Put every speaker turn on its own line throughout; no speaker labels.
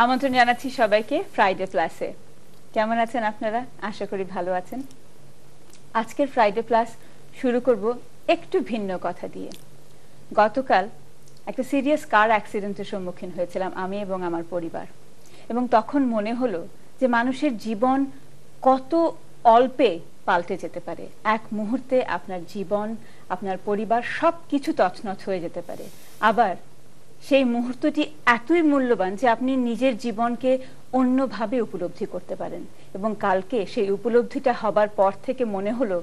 আমন্ত্রণ জানাচ্ছি সবাইকে ফ্রাইডে প্লাসে। কেমন আছেন আপনারা? আশা করি ভালো আছেন। আজকের ফ্রাইডে প্লাস শুরু করব একটু ভিন্ন কথা দিয়ে। গতকাল একটা সিরিয়াস কার অ্যাক্সিডেন্টের সম্মুখীন হয়েছিলাম আমি এবং আমার পরিবার, এবং তখন মনে হলো যে মানুষের জীবন কত অল্পে পাল্টে যেতে পারে। এক মুহূর্তে আপনার জীবন, আপনার পরিবার সব কিছু তছনছ হয়ে যেতে পারে। আবার সেই মুহূর্তটি এতই মূল্যবান যে আপনি নিজের জীবনকে অন্যভাবে উপলব্ধি করতে পারেন। এবং কালকে সেই উপলব্ধিটা হবার পর থেকে মনে হলো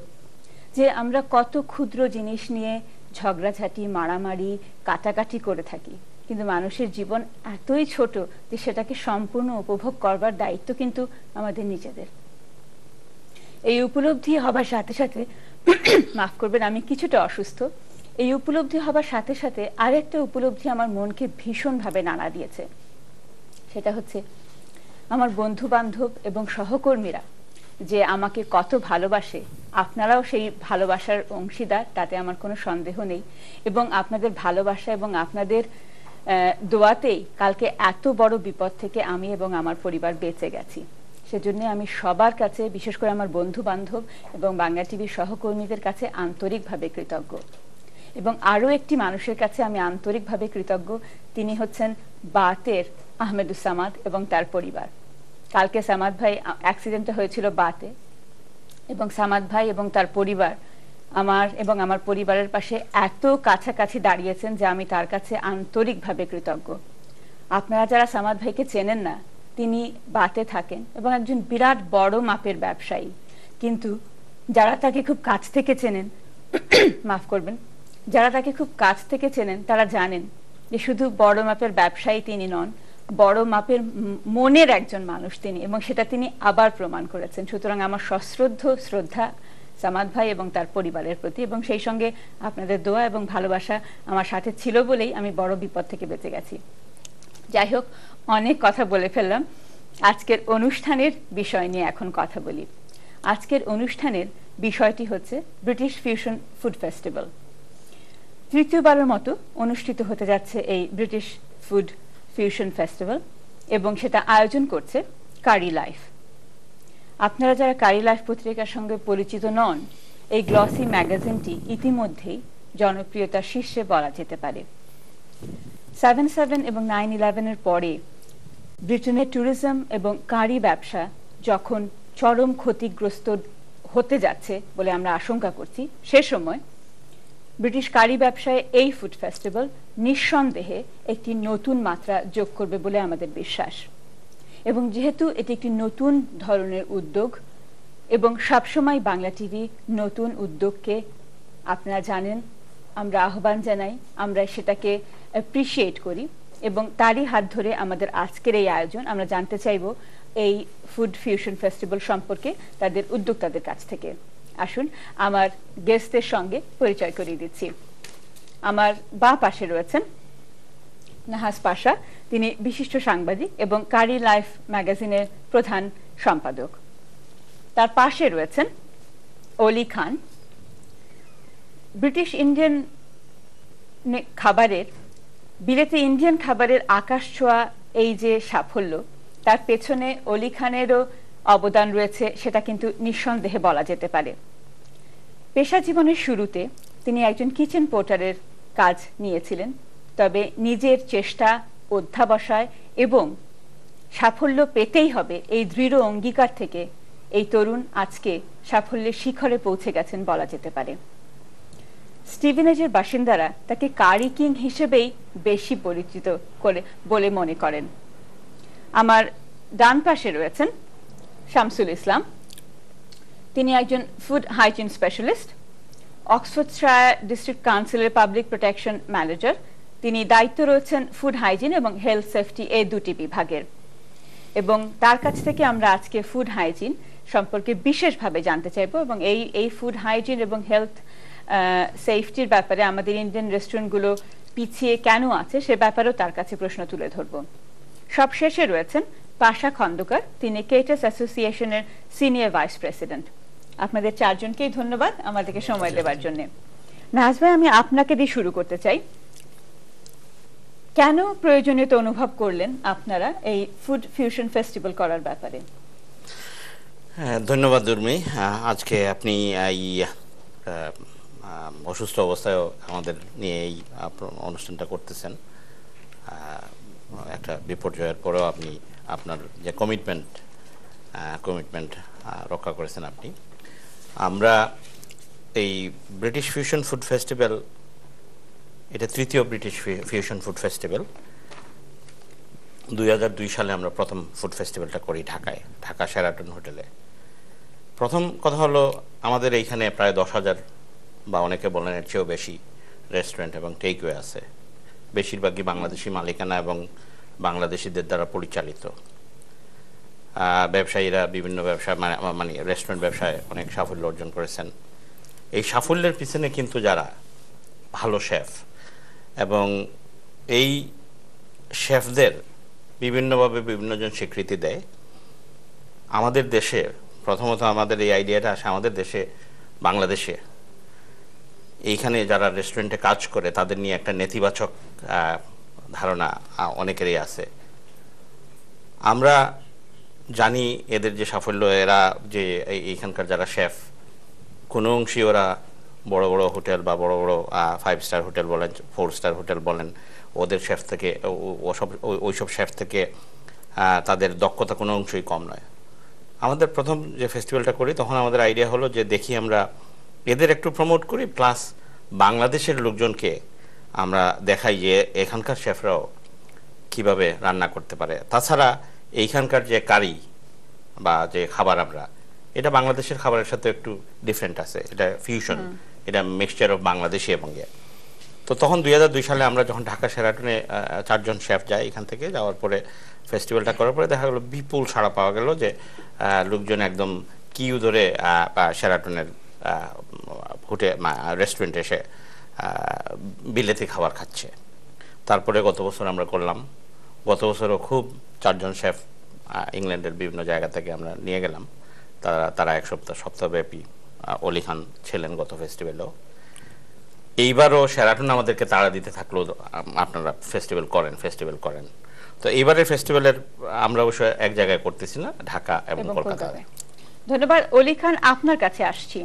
যে আমরা কত ক্ষুদ্র জিনিস নিয়ে ঝগড়াঝাটি, মারামারি, কাটাকাটি করে থাকি, কিন্তু মানুষের জীবন এতই ছোট যে সেটাকে সম্পূর্ণ উপভোগ করবার দায়িত্ব কিন্তু আমাদের নিজেদের। এই উপলব্ধি হবার সাথে সাথে মাফ করবেন, আমি কিছুটা অসুস্থ। এই উপলব্ধি হবার সাথে সাথে আরেকটা উপলব্ধি আমার মনকে ভীষণভাবে নাড়া দিয়েছে। সেটা হচ্ছে আমার বন্ধু বান্ধব এবং সহকর্মীরা যে আমাকে কত ভালোবাসে, আপনারাও সেই ভালোবাসার অংশীদার, তাতে আমার কোনো সন্দেহ নেই। এবং আপনাদের ভালোবাসা এবং আপনাদের দোয়াতেই কালকে এত বড় বিপদ থেকে আমি এবং আমার পরিবার বেঁচে গেছি। সেজন্য আমি সবার কাছে, বিশেষ করে আমার বন্ধু বান্ধব এবং বাংলা টিভির সহকর্মীদের কাছে আন্তরিকভাবে কৃতজ্ঞ। এবং আরও একটি মানুষের কাছে আমি আন্তরিকভাবে কৃতজ্ঞ, তিনি হচ্ছেন বাতের আহমেদুসামাদ এবং তার পরিবার। কালকে সামাদ ভাই অ্যাক্সিডেন্টটা হয়েছিল বাতে, এবং সামাদ ভাই এবং তার পরিবার আমার এবং আমার পরিবারের পাশে এত কাছাকাছি দাঁড়িয়েছেন যে আমি তার কাছে আন্তরিকভাবে কৃতজ্ঞ। আপনারা যারা সামাদ ভাইকে চেনেন না, তিনি বাতে থাকেন এবং একজন বিরাট বড় মাপের ব্যবসায়ী। কিন্তু যারা তাকে খুব কাছ থেকে চেনেন, মাফ করবেন, যারা তাকে খুব কাছ থেকে চেনেন তারা জানেন যে শুধু বড় মাপের ব্যবসায়ী তিনি নন, বড় মাপের মনের একজন মানুষ তিনি, এবং সেটা তিনি আবার প্রমাণ করেছেন। সুতরাং আমার সশ্রদ্ধ শ্রদ্ধা সামাদ ভাই এবং তার পরিবারের প্রতি, এবং সেই সঙ্গে আপনাদের দোয়া এবং ভালোবাসা আমার সাথে ছিল বলেই আমি বড় বিপদ থেকে বেঁচে গেছি। যাই হোক, অনেক কথা বলে ফেললাম। আজকের অনুষ্ঠানের বিষয় নিয়ে এখন কথা বলি। আজকের অনুষ্ঠানের বিষয়টি হচ্ছে ব্রিটিশ ফিউশন ফুড ফেস্টিভ্যাল। তৃতীয়বারের মতো অনুষ্ঠিত হতে যাচ্ছে এই ব্রিটিশ ফুড ফিউশন ফেস্টিভ্যাল, এবং সেটা আয়োজন করছে কারি লাইফ। আপনারা যারা কারি লাইফ পত্রিকার সঙ্গে পরিচিত নন, এই গ্লসি ম্যাগাজিনটি ইতিমধ্যেই জনপ্রিয়তার শীর্ষে বলা যেতে পারে। 7/7 এবং 9/11-এর পরে ব্রিটেনের ট্যুরিজম এবং কারি ব্যবসা যখন চরম ক্ষতিগ্রস্ত হতে যাচ্ছে বলে আমরা আশঙ্কা করছি, সে সময় ব্রিটিশ কারি ব্যবসায় এই ফুড ফেস্টিভ্যাল নিঃসন্দেহে একটি নতুন মাত্রা যোগ করবে বলে আমাদের বিশ্বাস। এবং যেহেতু এটি একটি নতুন ধরনের উদ্যোগ, এবং সবসময় বাংলা টিভি নতুন উদ্যোগকে, আপনারা জানেন, আমরা আহ্বান জানাই, আমরা সেটাকে অ্যাপ্রিসিয়েট করি, এবং তারই হাত ধরে আমাদের আজকের এই আয়োজন। আমরা জানতে চাইব এই ফুড ফিউশন ফেস্টিভ্যাল সম্পর্কে তাদের উদ্যোক্তাদের কাছ থেকে। আসুন আমার গেস্টদের সঙ্গে পরিচয় করিয়ে দিচ্ছি। আমার বাঁ পাশে রয়েছেন নাহাস পাশা, তিনি বিশিষ্ট সাংবাদিক এবং কারি লাইফ ম্যাগাজিনের প্রধান সম্পাদক। তার পাশে রয়েছেন অলি খান, ব্রিটিশ ইন্ডিয়ান খাবারের, বিলেতে ইন্ডিয়ান খাবারের আকাশ ছোঁয়া এই যে সাফল্য, তার পেছনে অলি খানেরও অবদান রয়েছে, সেটা কিন্তু নিঃসন্দেহে বলা যেতে পারে। পেশা জীবনের শুরুতে তিনি একজন কিচেন পোর্টারের কাজ নিয়েছিলেন, তবে নিজের চেষ্টা, অধ্যাবসায় এবং সাফল্য পেতেই হবে এই দৃঢ় অঙ্গীকার থেকে এই তরুণ আজকে সাফল্যের শিখরে পৌঁছে গেছেন বলা যেতে পারে। স্টিভেনেজের বাসিন্দারা তাকে কারি কিং হিসেবেই বেশি পরিচিত করে বলে মনে করেন। আমার ডান পাশে রয়েছেন শামসুল ইসলাম, তিনি একজন food hygiene specialist, Oxfordshire district কাউন্সিলের পাবলিক প্রোটেকশন ম্যানেজার। তিনি দায়িত্ব রয়েছেন ফুড হাইজিন এবং হেলথ সেফটি এই দুটি বিভাগের, এবং তার কাছ থেকে আমরা আজকে ফুড হাইজিন সম্পর্কে বিশেষভাবে জানতে চাইব, এবং এই ফুড হাইজিন এবং হেলথ সেফটির ব্যাপারে আমাদের ইন্ডিয়ান রেস্টুরেন্টগুলো পিছিয়ে কেন আছে সে ব্যাপারেও তার কাছে প্রশ্ন তুলে ধরব। সবশেষে রয়েছেন পাশা খন্দকার, তিনি কেটার্স অ্যাসোসিয়েশনের সিনিয়র ভাইস প্রেসিডেন্ট। আপনাদের চারজনকেই ধন্যবাদ আমাদেরকে সময় দেওয়ার জন্য। নাজ ভাই, আমি আপনাকে দিয়ে শুরু করতে চাই। কেন প্রয়োজনীয়তা অনুভব করলেন আপনারা এই ফুড ফিউশন ফেস্টিভ্যাল করার ব্যাপারে?
ধন্যবাদ উর্মি। আজকে আপনি এই অসুস্থ অবস্থায় আমাদের নিয়ে এই অনুষ্ঠানটা করতেছেন। একটা বিপর্যয়ের পরেও আপনি আপনার যে কমিটমেন্ট রক্ষা করেছেন আপনি। আমরা এই ব্রিটিশ ফিউশন ফুড ফেস্টিভ্যাল, এটা তৃতীয় ব্রিটিশ ফিউশন ফুড ফেস্টিভ্যাল। 2002 সালে আমরা প্রথম ফুড ফেস্টিভ্যালটা করি ঢাকা শেরাটন হোটেলে। প্রথম কথা হলো, আমাদের এইখানে প্রায় 10,000 বা অনেকে বলেন এর চেয়েও বেশি রেস্টুরেন্ট এবং টেকওয়ে আছে, বেশিরভাগই বাংলাদেশি মালিকানা এবং বাংলাদেশিদের দ্বারা পরিচালিত। ব্যবসায়ীরা বিভিন্ন ব্যবসা মানে রেস্টুরেন্ট ব্যবসায় অনেক সাফল্য অর্জন করেছেন। এই সাফল্যের পিছনে কিন্তু যারা ভালো শেফ, এবং এই শেফদের বিভিন্নভাবে বিভিন্নজন স্বীকৃতি দেয়। আমাদের দেশে প্রথমত আমাদের এই আইডিয়াটা আসে আমাদের দেশে, বাংলাদেশে এইখানে যারা রেস্টুরেন্টে কাজ করে তাদের নিয়ে একটা নেতিবাচক ধারণা অনেকেরই আছে। আমরা জানি এদের যে সাফল্য, এরা যে এইখানকার যারা শেফ, কোনো অংশী ওরা বড় বড় হোটেল বা বড় বড় 5 স্টার হোটেল বলেন, 4 স্টার হোটেল বলেন, ওদের শেফ থেকে ওইসব শেফ থেকে তাদের দক্ষতা কোনো অংশই কম নয়। আমাদের প্রথম যে ফেস্টিভ্যালটা করি তখন আমাদের আইডিয়া হলো যে দেখি আমরা এদের একটু প্রমোট করি, প্লাস বাংলাদেশের লোকজনকে আমরা দেখাই যে এখানকার শেফরাও কিভাবে রান্না করতে পারে। তাছাড়া এইখানকার যে কারি বা যে খাবার, আমরা এটা বাংলাদেশের খাবারের সাথে একটু ডিফারেন্ট আছে, এটা ফিউশন, এটা মিক্সচার অফ বাংলাদেশি এবং তো তখন 2002 সালে আমরা যখন ঢাকা শেরাটনে 4 জন শেফ যাই, এখান থেকে যাওয়ার পরে ফেস্টিভ্যালটা করার পরে দেখা গেলো বিপুল সাড়া পাওয়া গেল, যে লোকজন একদম কিউ ধরে শেরাটনের হোটেল রেস্টুরেন্টে এসে বিলেতি খাবার খাচ্ছে। তারপরে গত বছর আমরা করলাম, গত বছরও খুব 4 জন শেফ ইংল্যান্ডের বিভিন্ন জায়গা থেকে আমরা নিয়ে গেলাম। তারা এক সপ্তাহব্যাপী অলি খান ছিলেন গত ফেস্টিভ্যালেও। এইবারও শেরাটন আমাদেরকে তাড়া দিতে থাকলো, আপনারা ফেস্টিভ্যাল করেন। তো এইবারের ফেস্টিভ্যালের আমরা অবশ্য এক জায়গায় করতেছি না, ঢাকা এবং কলকাতায়।
ধন্যবাদ। অলি খান, আপনার কাছে আসছি।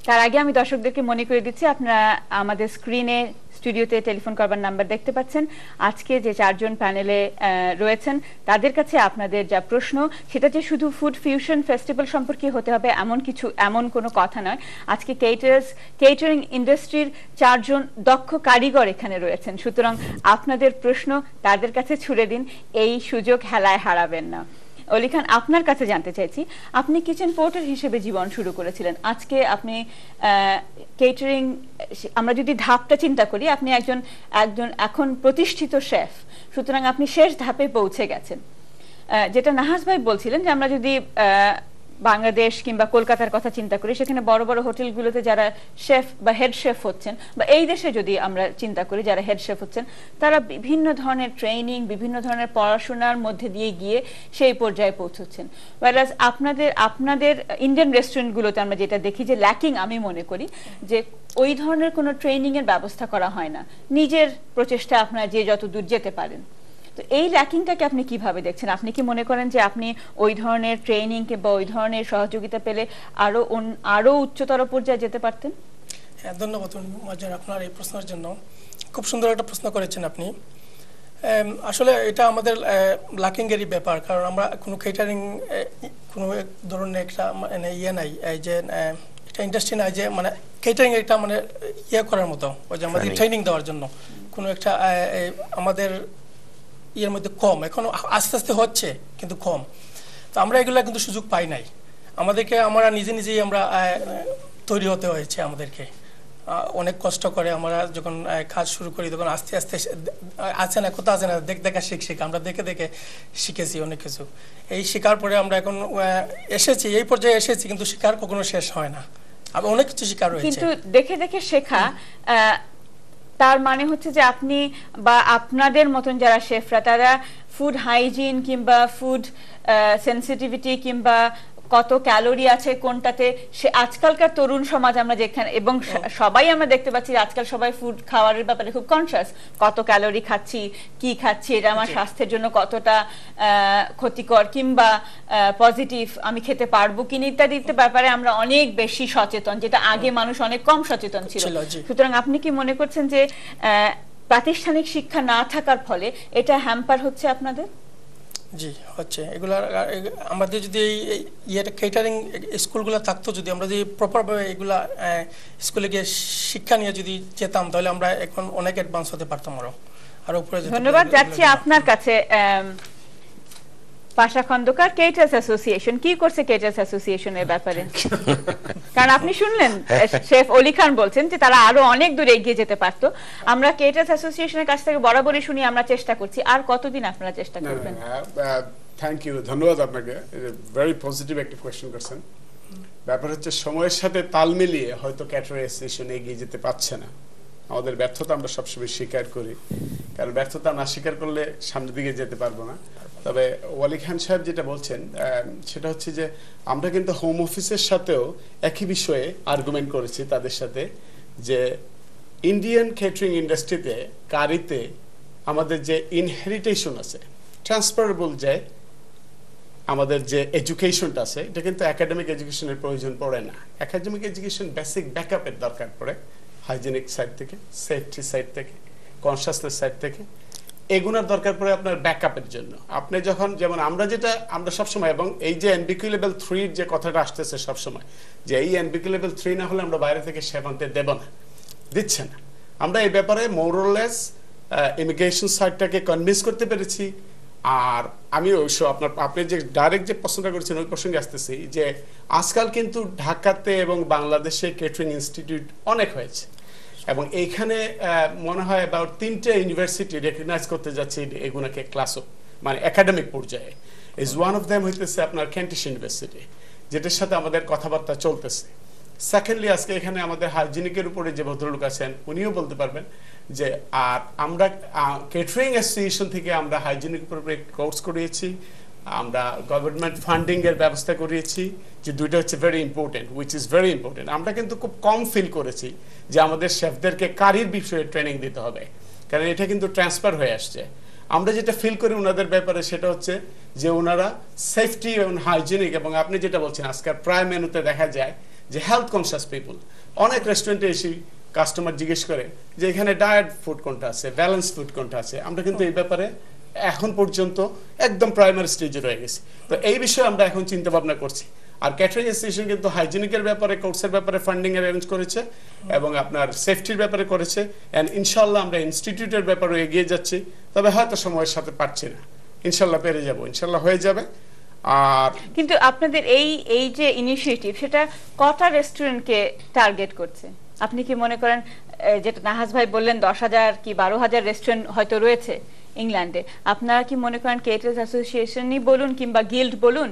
তার আগে আমি দর্শকদেরকে মনে করে দিচ্ছি, আপনারা আমাদের স্ক্রিনে স্টুডিওতে টেলিফোন করবার নাম্বার দেখতে পাচ্ছেন। আজকে যে 4 জন প্যানেলে রয়েছেন তাদের কাছে আপনাদের যা প্রশ্ন, সেটা যে শুধু ফুড ফিউশন ফেস্টিভ্যাল সম্পর্কে হতে হবে এমন কোনো কথা নয়। আজকে কেটারিং ইন্ডাস্ট্রির 4 জন দক্ষ কারিগর এখানে রয়েছেন, সুতরাং আপনাদের প্রশ্ন তাদের কাছে ছুড়ে দিন, এই সুযোগ হেলায় হারাবেন না। অলি খান, আপনার কাছে জানতে চাইছি, আপনি কিচেন পোর্টার হিসেবে জীবন শুরু করেছিলেন, আজকে আপনি কেটারিং, আমরা যদি ধাপটা চিন্তা করি, আপনি একজন এখন প্রতিষ্ঠিত শেফ, সুতরাং আপনি শেষ ধাপে পৌঁছে গেছেন। যেটা নাহাস ভাই বলছিলেন যে আমরা যদি বাংলাদেশ কিংবা কলকাতার কথা চিন্তা করি, সেখানে বড় বড় হোটেলগুলোতে যারা শেফ বা হেড শেফ হচ্ছেন, বা এই দেশে যদি আমরা চিন্তা করি যারা হেড শেফ হচ্ছেন, তারা বিভিন্ন ধরনের ট্রেনিং, বিভিন্ন ধরনের পড়াশোনার মধ্যে দিয়ে গিয়ে সেই পর্যায়ে পৌঁছচ্ছেন। ওয়ারাজ আপনাদের ইন্ডিয়ান রেস্টুরেন্টগুলোতে আমরা যেটা দেখি যে ল্যাকিং, আমি মনে করি যে ওই ধরনের কোনো ট্রেনিং এর ব্যবস্থা করা হয় না, নিজের প্রচেষ্টা আপনারা যে যত দূর যেতে পারেন। তো এই ল্যাকিংটাকে আপনি কিভাবে দেখছেন? আপনি কি মনে করেন যে আপনি ওই ধরনের ট্রেনিং কিংবা ওই ধরনের সহযোগিতা পেলে আরো উচ্চতর পর্যায়ে যেতে পারতেন?
হ্যাঁ, ধন্যবাদ মজার আপনার এই প্রশ্নের জন্য। খুব সুন্দর একটা প্রশ্ন করেছেন আপনি। আসলে এটা আমাদের ল্যাকিংয়েরই ব্যাপার, কারণ আমরা কোনো কেটারিং কোনো ধরনের একটা মানে নাই, এই যে এটা ইন্ডাস্ট্রি নাই যে মানে কেটারিং একটা মানে করার মতো, ওই যে আমাদের ট্রেনিং দেওয়ার জন্য কোনো একটা আমাদের ইয়ের মধ্যে কম, এখন আস্তে আস্তে হচ্ছে কিন্তু কম। তো আমরা এগুলো কিন্তু সুযোগ পাই নাই, আমরা নিজেই আমরা তৈরি হতে হয়েছে। আমাদেরকে অনেক কষ্ট করে আমরা যখন কাজ শুরু করি, তখন আস্তে আস্তে আছে না কোথাও আছে না দেখা শিখ আমরা দেখে দেখে শিখেছি অনেক কিছু। এই শেখার পরে আমরা এখন এসেছি, এই পর্যায়ে এসেছি, কিন্তু শেখার কখনো শেষ হয় না, আবার অনেক কিছু শেখার রয়েছে।
কিন্তু দেখে দেখে শেখা, তার মানে হচ্ছে যে আপনি বা আপনাদের মতন যারা শেফরা, তারা ফুড হাইজিন কিংবা ফুড সেনসিটিভিটি কিংবা কত ক্যালোরি আছে কোনটাতে, সে আজকালকার তরুণ সমাজ আমরা যেখানে এবং সবাই আমরা দেখতে পাচ্ছি যে আজকাল সবাই ফুড খাওয়ার ব্যাপারে খুব কনসিয়াস, কত ক্যালোরি খাচ্ছি, কি খাচ্ছি, এটা আমার স্বাস্থ্যের জন্য কতটা ক্ষতিকর কিংবা পজিটিভ, আমি খেতে পারবো কিনা ইত্যাদি ব্যাপারে আমরা অনেক বেশি সচেতন, যেটা আগে মানুষ অনেক কম সচেতন ছিল। সুতরাং আপনি কি মনে করছেন যে প্রাতিষ্ঠানিক শিক্ষা না থাকার ফলে এটা হ্যাম্পার হচ্ছে আপনাদের?
জি হচ্ছে। এগুলা আমাদের যদি ইয়েটা কেটারিং স্কুলগুলো থাকতো, যদি আমরা যদি প্রপারভাবে এগুলা স্কুলে গিয়ে শিক্ষা নিয়ে যদি যেতাম, তাহলে আমরা এখন অনেক অ্যাডভান্স হতে পারতাম আরো উপরে।
ধন্যবাদ। যাচ্ছি আপনার কাছে পাশা খন্দকার, কেটার্স অ্যাসোসিয়েশন কি করছে কেটার্স অ্যাসোসিয়েশনের ব্যাপারে? কারণ আপনি শুনলেন শেফ অলি খান বলছেন যে তারা আরো অনেক দূর এগিয়ে যেতে পারতো। আমরা কেটার্স অ্যাসোসিয়েশনের কাছ থেকে বরাবরই শুনি, আমরা চেষ্টা করছি, আর কতদিন আপনারা চেষ্টা করবেন?
থ্যাংক ইউ, ধন্যবাদ আপনাকে, ভেরি পজিটিভ একটা কোয়েশ্চেন করছেন। ব্যাপার হচ্ছে সময়ের সাথে তাল মিলিয়ে হয়তো ক্যাটারিং অ্যাসোসিয়েশন এগিয়ে যেতে পারছে না। আমাদের ব্যর্থতা আমরা সবসময় স্বীকার করি, কারণ ব্যর্থতা না স্বীকার করলে সামনের দিকে যেতে পারবো না। তবে ওয়ালি খান সাহেব যেটা বলছেন সেটা হচ্ছে যে আমরা কিন্তু হোম অফিসের সাথেও একই বিষয়ে আর্গুমেন্ট করেছি তাদের সাথে, যে ইন্ডিয়ান ক্যাটারিং ইন্ডাস্ট্রিতে কারিতে আমাদের যে ইনহেরিটেশন আছে, ট্রান্সফারেবল যে আমাদের যে এডুকেশনটা আছে, এটা কিন্তু একাডেমিক এডুকেশনের প্রয়োজন পড়ে না। একাডেমিক এডুকেশন বেসিক ব্যাকআপের দরকার পড়ে, হাইজেনিক সাইড থেকে, সেফটি সাইড থেকে, কনসাসনেস সাইড থেকে, এগুলোর দরকার পড়ে আপনার ব্যাকআপের জন্য। আপনি যখন, যেমন আমরা সবসময়, এবং এই যে এনবিকিউ লেভেল 3 যে কথাটা আসতেছে সবসময়, যে এই এনবিকিউ লেভেল 3 না হলে আমরা বাইরে থেকে শেফ আনতে দেব না, দিচ্ছে না। আমরা এই ব্যাপারে মোরলেস ইমিগ্রেশন সাইডটাকে কনভিন্স করতে পেরেছি। আর আমি অবশ্য আপনি যে ডাইরেক্ট যে প্রশ্নটা করেছেন ওই প্রসঙ্গে আসতেছি, যে আজকাল কিন্তু ঢাকাতে এবং বাংলাদেশে ক্যাটারিং ইনস্টিটিউট অনেক হয়েছে, এবং এইখানে মনে হয় about 3টে ইউনিভার্সিটি রেকগনাইজ করতে যাচ্ছে এগুলোকে ক্লাসও, মানে একাডেমিক পর্যায়ে। ইজ ওয়ান অফ দেম হইতেছে আপনার কেন্টিশ ইউনিভার্সিটি, যেটার সাথে আমাদের কথাবার্তা চলতেছে। সেকেন্ডলি, আজকে এখানে আমাদের হাইজিনিকের উপরে যে ভদ্রলোক আছেন উনিও বলতে পারবেন যে, আর আমরা ক্যাটারিং অ্যাসোসিয়েশন থেকে আমরা হাইজিনিক উপরে কোর্স করিয়েছি, আমরা গভর্নমেন্ট ফান্ডিং এর ব্যবস্থা করিয়েছি, যে দুইটা হচ্ছে very important, which is very important. আমরা কিন্তু খুব কম ফিল করেছি যে আমাদের শেফদেরকে কারির বিষয়ে ট্রেনিং দিতে হবে, কারণ এটা কিন্তু ট্রান্সফার হয়ে আসছে। আমরা যেটা ফিল করি ওনাদের ব্যাপারে সেটা হচ্ছে যে ওনারা সেফটি এবং হাইজিনিক, এবং আপনি যেটা বলছেন আজকাল প্রায় মেনুতে দেখা যায় যে হেলথ কনসিয়াস পিপল, অনেক রেস্টুরেন্টে এসে কাস্টমার জিজ্ঞেস করে যে এখানে ডায়েট ফুড কোনটা আছে, ব্যালেন্স ফুড কোনটা আছে। আমরা কিন্তু এই ব্যাপারে এখন পর্যন্ত একদম প্রাইমারি স্টেজে রয়ে গেছি। তো এই বিষয়ে আমরা এখন চিন্তা ভাবনা করছি। আর ক্যাটারিং অ্যাসোসিয়েশন কিন্তু হাইজিনিকের ব্যাপারে, কোর্সের ব্যাপারে ফান্ডিং অ্যারেঞ্জ করেছে, এবং আপনার সেফটির ব্যাপারে করেছে, এন্ড ইনশাআল্লাহ আমরা ইনস্টিটিউটের ব্যাপারে এগিয়ে যাচ্ছি। তবে হয়তো সময়ের সাথে পারছি না, ইনশাআল্লাহ পেরে যাব, ইনশাআল্লাহ হয়ে যাবে। আর
কিন্তু আপনাদের এই যে ইনিশিয়েটিভ, সেটা কটা রেস্টুরেন্টকে টার্গেট করছে? আপনি কি মনে করেন, যেটা নাহাজ ভাই বললেন 10,000 কি 12,000 রেস্টুরেন্ট হয়তো রয়েছে ইংল্যান্ডে, আপনারা কি মনে করেন কেটার্স অ্যাসোসিয়েশনই বলুন কিংবা গিল্ড বলুন,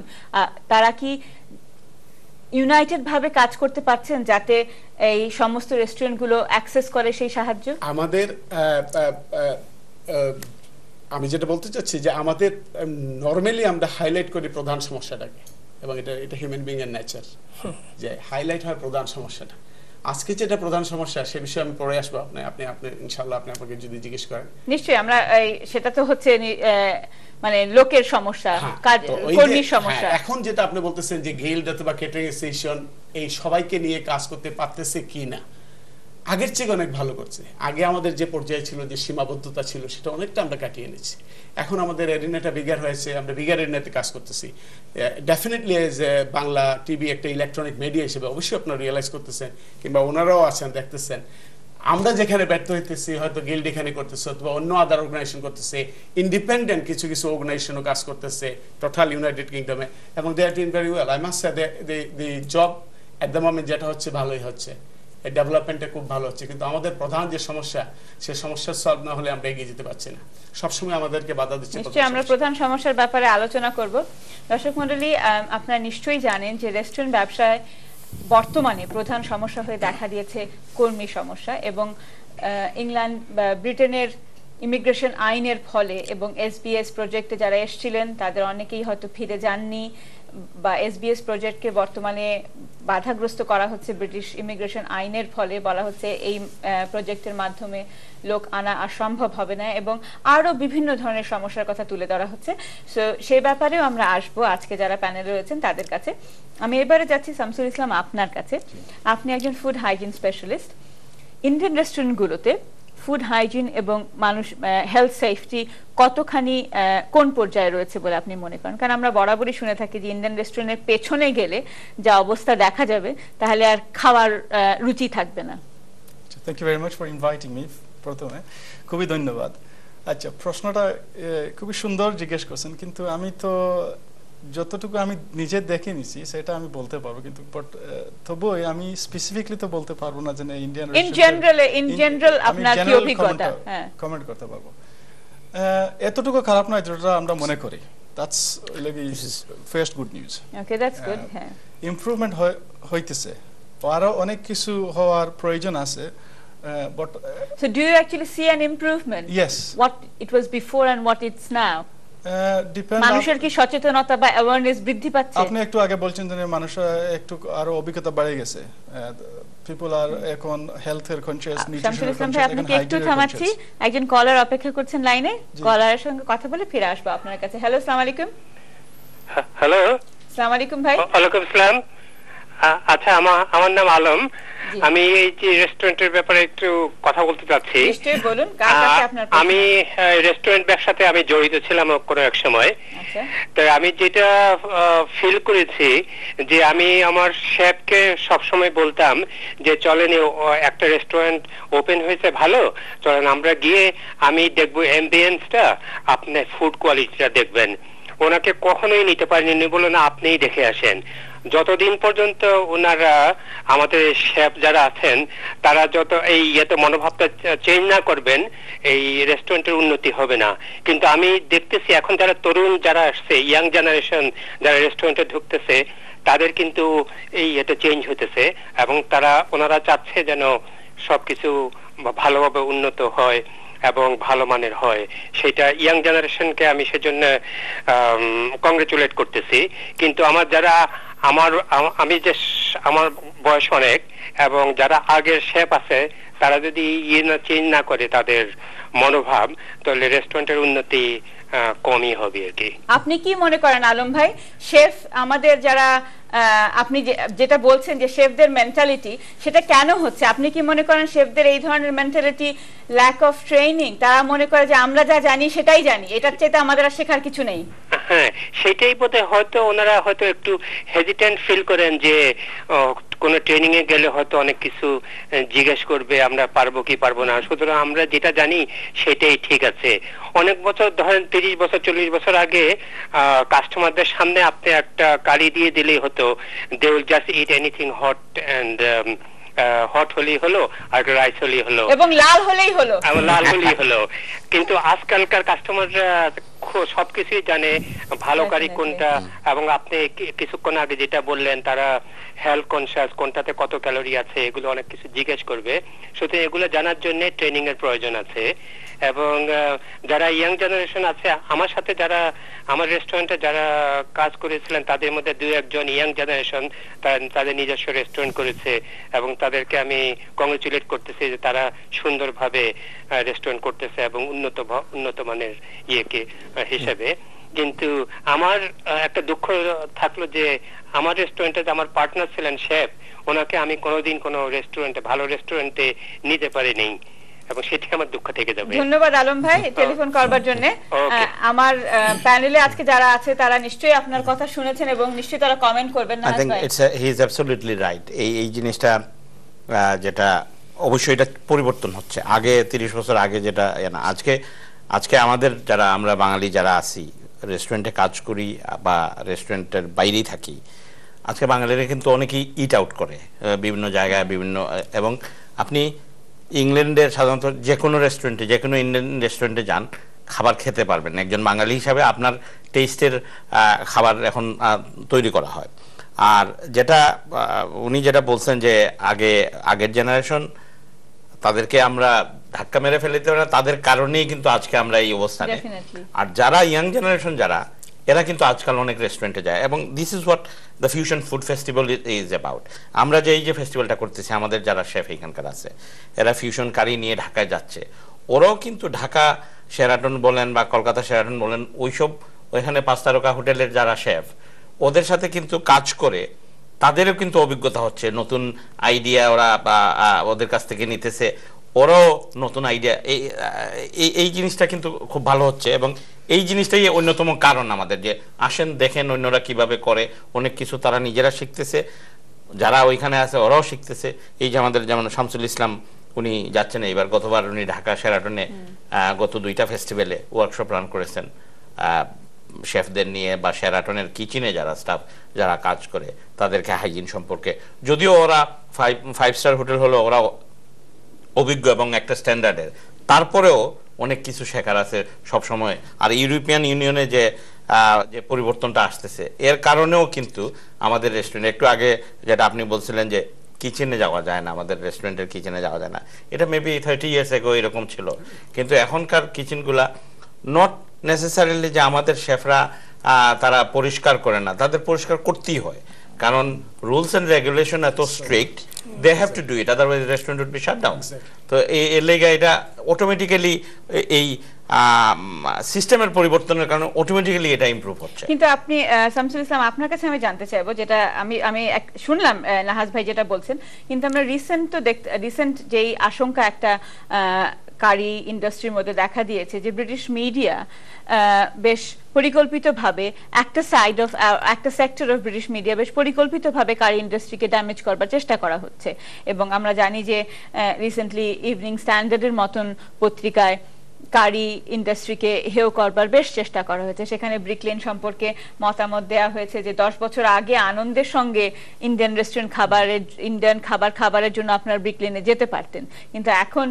তারা কি ইউনাইটেড ভাবে কাজ করতে পারছেন যাতে এই সমস্ত রেস্টুরেন্টগুলো অ্যাক্সেস করে সেই সাহায্য?
আমাদের আমি যেটা বলতে চাচ্ছি যে আমাদের নরমালি আমরা হাইলাইট করি প্রধান সমস্যাটাকে, এবং এটা হিউম্যান বিং এর নেচার, যে হাইলাইট হয় প্রধান সমস্যাটা। আজকে যেটা প্রধান সমস্যা সে বিষয়ে আমি পরে আসবো, আপনি ইনশাআল্লাহ আপনি আমাকে যদি জিজ্ঞেস করেন।
নিশ্চয়ই, আমরা সেটা তো হচ্ছে মানে লোকের সমস্যা, কর্মীর সমস্যা।
এখন যেটা আপনি বলতেছেন যে গিল্ড অথবা ক্যাটারিং অ্যাসোসিয়েশন এই সবাইকে নিয়ে কাজ করতে পারতেছে কি না, আগের চেয়ে অনেক ভালো করছে। আগে আমাদের যে পর্যায়ে ছিল, যে সীমাবদ্ধতা ছিল, সেটা অনেকটা আমরা কাটিয়ে এনেছি। এখন আমাদের এরিনাটা বিগার হয়েছে, আমরা বিগার এরিনাতে কাজ করতেছি। ডেফিনেটলি এজ বাংলা টিভি একটা ইলেকট্রনিক মিডিয়া হিসেবে অবশ্যই আপনারা রিয়েলাইজ করতেছেন, কিংবা ওনারাও আছেন দেখতেছেন, আমরা যেখানে ব্যর্থ হইতেছি হয়তো গিল্ড এখানে করতেছে, অথবা অন্য আদার অর্গানাইজেশন করতেছে, ইন্ডিপেন্ডেন্ট কিছু কিছু অর্গানাইজেশনও কাজ করতেছে টোটাল ইউনাইটেড কিংডমে, এবং they are doing very well. I must say the job at the moment যেটা হচ্ছে ভালোই হচ্ছে, এই ডেভেলপমেন্টটা খুব ভালো হচ্ছে। কিন্তু আমাদের প্রধান যে সমস্যা, সেই সমস্যা সলভ না হলে আমরা এগিয়ে যেতে পারছি না, সবসময় আমাদেরকে বাধা দিচ্ছে।
নিশ্চয়ই আমরা প্রধান সমস্যার ব্যাপারে আলোচনা করব। দর্শক মণ্ডলী, আপনারা নিশ্চয়ই জানেন যে রেস্টুরেন্ট ব্যবসায় বর্তমানে প্রধান সমস্যা হয়ে দেখা দিয়েছে কর্মী সমস্যা, এবং ইংল্যান্ড, ব্রিটেনের ইমিগ্রেশন আইনের ফলে এবং SBS প্রজেক্টে যারা এসেছিলেন তাদের অনেকেই হয়তো ফিরে যাননি, বা SBS প্রজেক্টকে বর্তমানে বাধাগ্রস্ত করা হচ্ছে ব্রিটিশ ইমিগ্রেশন আইনের ফলে। বলা হচ্ছে এই প্রজেক্টের মাধ্যমে লোক আনা আর সম্ভব হবে না, এবং আরও বিভিন্ন ধরনের সমস্যার কথা তুলে ধরা হচ্ছে। সো সেই ব্যাপারেও আমরা আসবো আজকে যারা প্যানেলে রয়েছেন তাদের কাছে। আমি এবারে যাচ্ছি শামসুল ইসলাম আপনার কাছে। আপনি একজন ফুড হাইজিন স্পেশালিস্ট। ইন্ডিয়ান রেস্টুরেন্টগুলোতে ফুড হাইজিন এবং মানুষ হেলথ সেফটি কতখানি কোন পর্যায়ে রয়েছে বলে আপনি মনে করেন? কারণ আমরা বরাবরই শুনে থাকি যে ইন্ডিয়ান রেস্টুরেন্টের পেছনে গেলে যা অবস্থা দেখা যাবে তাহলে আর খাওয়ার রুচি থাকবে না।
Thank you very much for inviting me. প্রথমে খুবই ধন্যবাদ। আচ্ছা, প্রশ্নটা খুবই সুন্দর জিজ্ঞেস করছেন, কিন্তু আমি তো যতটুকু আমি নিজে দেখে নিছি সেটা আমি বলতে পারবো, কিন্তু তবুও আমি স্পেসিফিকলি তো বলতে পারবো না যে ইন্ডিয়ান
ইন জেনারেল আপনার কি অভিজ্ঞতা
কমেন্ট করতে পারবো। এতটুকু খারাপ নয় যেটা আমরা মনে করি। That's first good news.
Okay, that's good. হ্যাঁ,
ইমপ্রুভমেন্ট হইতেছে, আরো অনেক কিছু হওয়ার প্রয়োজন আছে। But
so do you actually see an improvement?
Yes.
What it was before and what it's now?
Depend
মানুষের কি সচেতনতা বা অ্যাওয়ারনেস বৃদ্ধি পাচ্ছে?
আপনি একটু আগে বলছেন যে মানুষ একটু আরো অভিজ্ঞতা বেড়ে গেছে। পিপল আর এখন হেলথের কনসিয়াস, নিউট্রিশনাল কনসিয়াস।
আপনাকে একটু থামাচ্ছি, একজন কলার অপেক্ষা করছেন লাইনে। কলারের সঙ্গে কথা বলে ফিরে আসবো আপনার কাছে। হ্যালো, আসসালামু আলাইকুম।
হ্যালো,
আসসালামু আলাইকুম ভাই।
ওয়ালাইকুম আসসালাম। আচ্ছা, আমার নাম আলম। আমি এই যে রেস্টুরেন্টের ব্যাপারে একটু কথা বলতে চাচ্ছি।
নিশ্চয়ই বলুন, কার কাছে আপনার প্রশ্ন?
আমি রেস্টুরেন্ট ব্যবসাতে আমি জড়িত ছিলাম কোনো এক সময়। তো আমি যেটা ফিল করেছি যে আমি আমার শেফকে সবসময় বলতাম যে চলেন একটা রেস্টুরেন্ট ওপেন হয়েছে ভালো, চলেন আমরা গিয়ে আমি দেখবো অ্যাম্বিয়েন্সটা, আপনি ফুড কোয়ালিটিটা দেখবেন। ওনাকে কখনোই নিতে পারেনি, বলো না আপনিই দেখে আসেন। যতদিন পর্যন্ত ওনারা আমাদের শেফ যারা আছেন তারা যত এই মনোভাবটা চেঞ্জ না করবেন, এই রেস্টুরেন্টের উন্নতি হবে না। কিন্তু আমি দেখতেছি এখন যারা তরুণ যারা আসছে, ইয়াং জেনারেশন যারা রেস্টুরেন্টে ঢুকতেছে, তাদের কিন্তু এই চেঞ্জ হতেছে, এবং ওনারা চাচ্ছে যেন সবকিছু ভালোভাবে উন্নত হয় এবং ভালো মানের হয়। সেটা ইয়াং জেনারেশনকে আমি সেজন্য কংগ্রেচুলেট করতেছি। কিন্তু আমার যারা আমি যে আমার বয়স অনেক, এবং যারা আগের শেফ আছে তারা যদি চেঞ্জ না করে তাদের মনোভাব, তাহলে রেস্টুরেন্টের উন্নতি কমই হবে আর কি।
আপনি কি মনে করেন আলম ভাই, শেফ আমাদের যারা আপনি যেটা বলছেন যে শেফদের মেন্টালিটি, সেটা কেন হচ্ছে? আপনি কি মনে করেন শেফদের এই ধরনের মেন্টালিটি ল্যাক অফ ট্রেনিং? তারা মনে করে যে আমরা যা জানি সেটাই জানি, এটার চাইতে আমাদের আর শেখার কিছু নেই।
হ্যাঁ, সেটাই বোধহয় হয়তো ওনারা হয়তো একটু হেজিটেন্ট ফিল করেন যে কোনো ট্রেনিং এ গেলে হয়তো অনেক কিছু জিজ্ঞেস করবে, আমরা পারবো কি পারবো না, সুতরাং আমরা যেটা জানি সেটাই ঠিক আছে। অনেক বছর ধরেন 30 বছর 40 বছর আগে কাস্টমারদের সামনে আপনি একটা কারি দিয়ে দিলেই হতো, they will just eat anything hot and hot হলেই হলো, আর রাইস হলেই হলো,
এবং লাল হলেই হলো,
লাল হলেই হলো। কিন্তু আজকালকার কাস্টমাররা সবকিছুই জানে, ভালো কারি কোনটা, এবং আপনি কিছুক্ষণ আগে যেটা বললেন তারা হেলথ কনসিয়াস, কোনটাতে কত ক্যালোরি আছে, এগুলো অনেক কিছু জিজ্ঞেস করবে। সুতরাং এগুলো জানার জন্য ট্রেনিং এর প্রয়োজন আছে। এবং যারা ইয়াং জেনারেশন আছে আমার সাথে, যারা আমার রেস্টুরেন্টে যারা কাজ করেছিলেন, তাদের মধ্যে 2-1 জন ইয়াং জেনারেশন তাদের নিজস্ব রেস্টুরেন্ট করেছে, এবং তাদেরকে আমি কংগ্রেচুলেট করতেছি যে তারা সুন্দরভাবে রেস্টুরেন্ট করতেছে এবং উন্নত মানের হিসেবে। কিন্তু আমার একটা দুঃখ থাকলো যে আমার রেস্টুরেন্টে আমার পার্টনার ছিলেন শেফ, ওনাকে আমি কোনোদিন কোনো রেস্টুরেন্টে, ভালো রেস্টুরেন্টে নিতে পারিনি, এবং সেটি আমার দুঃখ থেকে যাবে।
ধন্যবাদ আলম ভাই টেলিফোন করবার জন্য। আমার প্যানেলে আজকে যারা আছে তারা নিশ্চয়ই আপনার কথা শুনেছেন এবং নিশ্চয়ই তারা কমেন্ট করবেন।
I think he is absolutely right. এই জিনিসটা যেটা অবশ্যই এটা পরিবর্তন হচ্ছে। আগে 30 বছর আগে যেটা আজকে আমাদের যারা আমরা বাঙালি যারা আছি, রেস্টুরেন্টে কাজ করি বা রেস্টুরেন্টের বাইরেই থাকি, আজকে বাঙালিরা কিন্তু অনেকেই ইট আউট করে বিভিন্ন জায়গায় বিভিন্ন, এবং আপনি ইংল্যান্ডের সাধারণত যে কোনো রেস্টুরেন্টে, যে কোনো ইন্ডিয়ান রেস্টুরেন্টে যান, খাবার খেতে পারবেন। একজন বাঙালি হিসাবে আপনার টেস্টের খাবার এখন তৈরি করা হয়। আর যেটা উনি যেটা বলছেন যে আগের জেনারেশন তাদেরকে আমরা ধাক্কা মেরে ফেলতে পারি না, তাদের কারণেই কিন্তু আজকে আমরা এই অবস্থানে। আর যারা ইয়াং জেনারেশন যারা, এরা কিন্তু আজকাল অনেক রেস্টুরেন্টে যায়, এবং this is what the fusion food festival is about. আমরা যে এই যে ফেস্টিভ্যালটা করতেছি, আমাদের যারা শেফ এখানকার আছে, এরা ফিউশন কারি নিয়ে ঢাকায় যাচ্ছে। ওরাও কিন্তু ঢাকা শেরাটন বলেন বা কলকাতা শেরাটন বলেন, ওইসব ওইখানে 5 তারকা হোটেলের যারা শেফ, ওদের সাথে কিন্তু কাজ করে তাদেরও কিন্তু অভিজ্ঞতা হচ্ছে, নতুন আইডিয়া ওরা বা ওদের কাছ থেকে নিতেছে, ওরাও নতুন আইডিয়া। এই জিনিসটা কিন্তু খুব ভালো হচ্ছে, এবং এই জিনিসটাই অন্যতম কারণ আমাদের, যে আসেন দেখেন অন্যরা কিভাবে করে, অনেক কিছু তারা নিজেরা শিখতেছে, যারা ওইখানে আছে ওরাও শিখতেছে। এই যে আমাদের যেমন শামসুল ইসলাম, উনি যাচ্ছেন এইবার, গতবার উনি ঢাকা শেরাটনে গত 2টা ফেস্টিভ্যালে ওয়ার্কশপ রান করেছেন শেফদের নিয়ে, বা শেরাটনের কিচেনে যারা স্টাফ যারা কাজ করে তাদেরকে হাইজিন সম্পর্কে, যদিও ওরা 5 স্টার হোটেল হলো, ওরা অভিজ্ঞ এবং একটা স্ট্যান্ডার্ডের, তারপরেও অনেক কিছু শেখার আছে সব সময়। আর ইউরোপিয়ান ইউনিয়নে যে পরিবর্তনটা আসতেছে, এর কারণেও কিন্তু আমাদের রেস্টুরেন্ট, একটু আগে যেটা আপনি বলছিলেন যে কিচেনে যাওয়া যায় না, আমাদের রেস্টুরেন্টের কিচেনে যাওয়া যায় না, এটা মেবি 30 ইয়ার্স এগো এরকম ছিল, কিন্তু এখনকার কিচেনগুলা নট নেসেসারিলি যে আমাদের শেফরা তারা পরিষ্কার করে না, তাদের পরিষ্কার করতেই হয়, কারণ রুলস এন্ড রেগুলেশন এত strict, they have to do it, otherwise restaurant would be shut down. তো এর লেগে এটা অটোমেটিক্যালি, এই সিস্টেমের পরিবর্তনের কারণে অটোমেটিক্যালি এটা ইমপ্রুভ হচ্ছে।
কিন্তু আপনি শামসুল ইসলাম, আপনার কাছে আমি জানতে চাইবো, যেটা আমি শুনলাম নাহাজ ভাই যেটা বলছেন, কিন্তু আমরা রিসেন্ট যেই আশঙ্কা একটা কারি ইন্ডাস্ট্রির মধ্যে দেখা দিয়েছে, যে ব্রিটিশ মিডিয়া বেশ পরিকল্পিতভাবে একটা সেক্টর অফ ব্রিটিশ মিডিয়া বেশ পরিকল্পিতভাবে কারি ইন্ডাস্ট্রিকে ড্যামেজ করবার চেষ্টা করা হচ্ছে। এবং আমরা জানি যে রিসেন্টলি ইভিনিং স্ট্যান্ডার্ডের মতন পত্রিকায় কারি ইন্ডাস্ট্রিকে হেয় করবার বেশ চেষ্টা করা হয়েছে। সেখানে ব্রিকলেন সম্পর্কে মতামত দেওয়া হয়েছে যে 10 বছর আগে আনন্দের সঙ্গে ইন্ডিয়ান খাবারের জন্য আপনার ব্রিকলেনে যেতে পারতেন, কিন্তু এখন